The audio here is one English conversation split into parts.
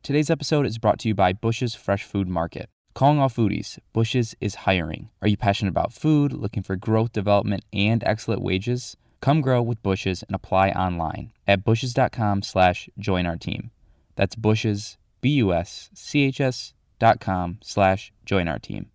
Today's episode is brought to you by Bush's Fresh Food Market. Calling all foodies, Bush's is hiring. Are you passionate about food, looking for growth, development, and excellent wages? Come grow with Bush's and apply online at bushes.com/join our team. That's Bush's, BUSCHS.com/join our team.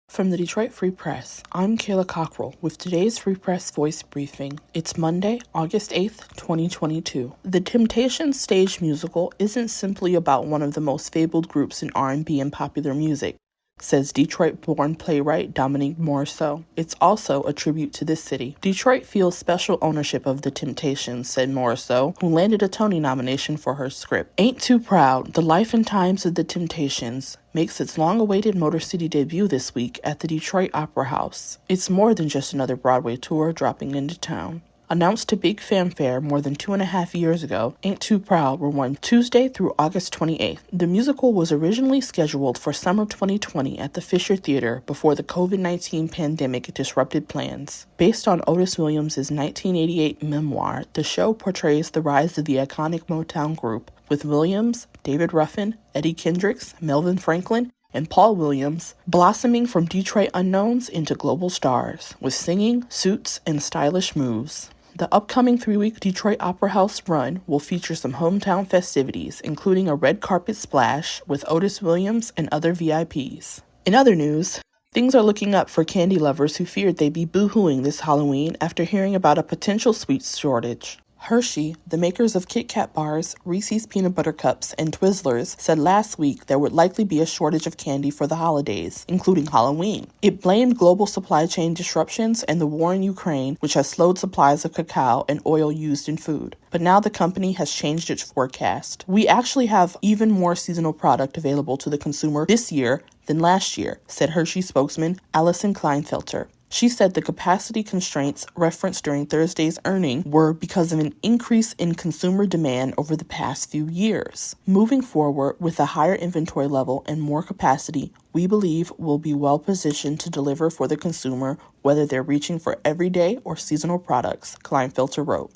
From the Detroit Free Press, I'm Kayla Cockrell with today's Free Press Voice Briefing. It's Monday, August 8th, 2022. The Temptations stage musical isn't simply about one of the most fabled groups in R&B and popular music, says Detroit-born playwright Dominique Morisseau. It's also a tribute to this city. Detroit feels special ownership of the Temptations, said Morisseau, who landed a Tony nomination for her script. Ain't Too Proud, The Life and Times of the Temptations, makes its long-awaited Motor City debut this week at the Detroit Opera House. It's more than just another Broadway tour dropping into town. Announced to big fanfare more than 2.5 years ago, Ain't Too Proud will run Tuesday through August 28th. The musical was originally scheduled for summer 2020 at the Fisher Theater before the COVID-19 pandemic disrupted plans. Based on Otis Williams' 1988 memoir, the show portrays the rise of the iconic Motown group, with Williams, David Ruffin, Eddie Kendricks, Melvin Franklin, and Paul Williams blossoming from Detroit unknowns into global stars, with singing, suits, and stylish moves. The upcoming 3-week Detroit Opera House run will feature some hometown festivities, including a red carpet splash with Otis Williams and other VIPs. In other news, things are looking up for candy lovers who feared they'd be boo-hooing this Halloween after hearing about a potential sweets shortage. Hershey, the makers of Kit Kat bars, Reese's Peanut Butter Cups, and Twizzlers, said last week there would likely be a shortage of candy for the holidays, including Halloween. It blamed global supply chain disruptions and the war in Ukraine, which has slowed supplies of cacao and oil used in food. But now the company has changed its forecast. We actually have even more seasonal product available to the consumer this year than last year, said Hershey spokesman Alison Kleinfelter. She said the capacity constraints referenced during Thursday's earnings were because of an increase in consumer demand over the past few years. Moving forward, with a higher inventory level and more capacity, we believe we'll be well positioned to deliver for the consumer, whether they're reaching for everyday or seasonal products, Kleinfelter wrote.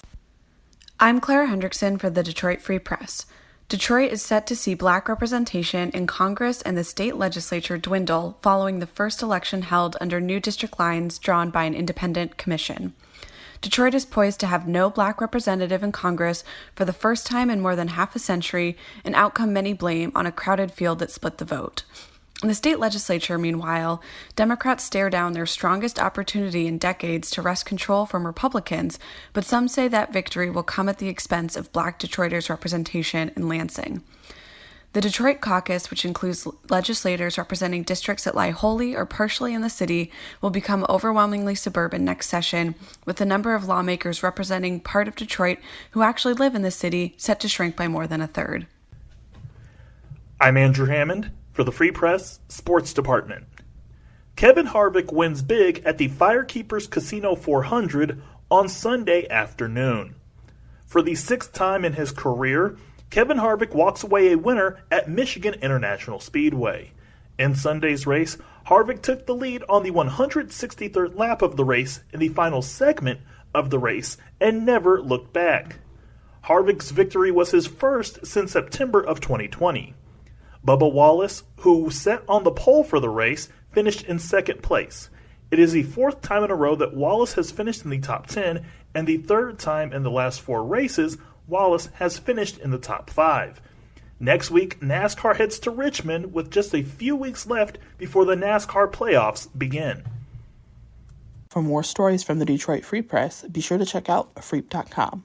I'm Clara Hendrickson for the Detroit Free Press. Detroit is set to see Black representation in Congress and the state legislature dwindle following the first election held under new district lines drawn by an independent commission. Detroit is poised to have no Black representative in Congress for the first time in more than half a century, an outcome many blame on a crowded field that split the vote. In the state legislature, meanwhile, Democrats stare down their strongest opportunity in decades to wrest control from Republicans, but some say that victory will come at the expense of Black Detroiters' representation in Lansing. The Detroit caucus, which includes legislators representing districts that lie wholly or partially in the city, will become overwhelmingly suburban next session, with the number of lawmakers representing part of Detroit who actually live in the city set to shrink by more than a third. I'm Andrew Hammond for the Free Press Sports Department. Kevin Harvick wins big at the Firekeepers Casino 400 on Sunday afternoon. For the 6th time in his career, Kevin Harvick walks away a winner at Michigan International Speedway. In Sunday's race, Harvick took the lead on the 163rd lap of the race in the final segment of the race and never looked back. Harvick's victory was his first since September of 2020. Bubba Wallace, who sat on the pole for the race, finished in second place. It is the 4th time in a row that Wallace has finished in the top 10, and the 3rd time in the last 4 races Wallace has finished in the top 5. Next week, NASCAR heads to Richmond with just a few weeks left before the NASCAR playoffs begin. For more stories from the Detroit Free Press, be sure to check out freep.com.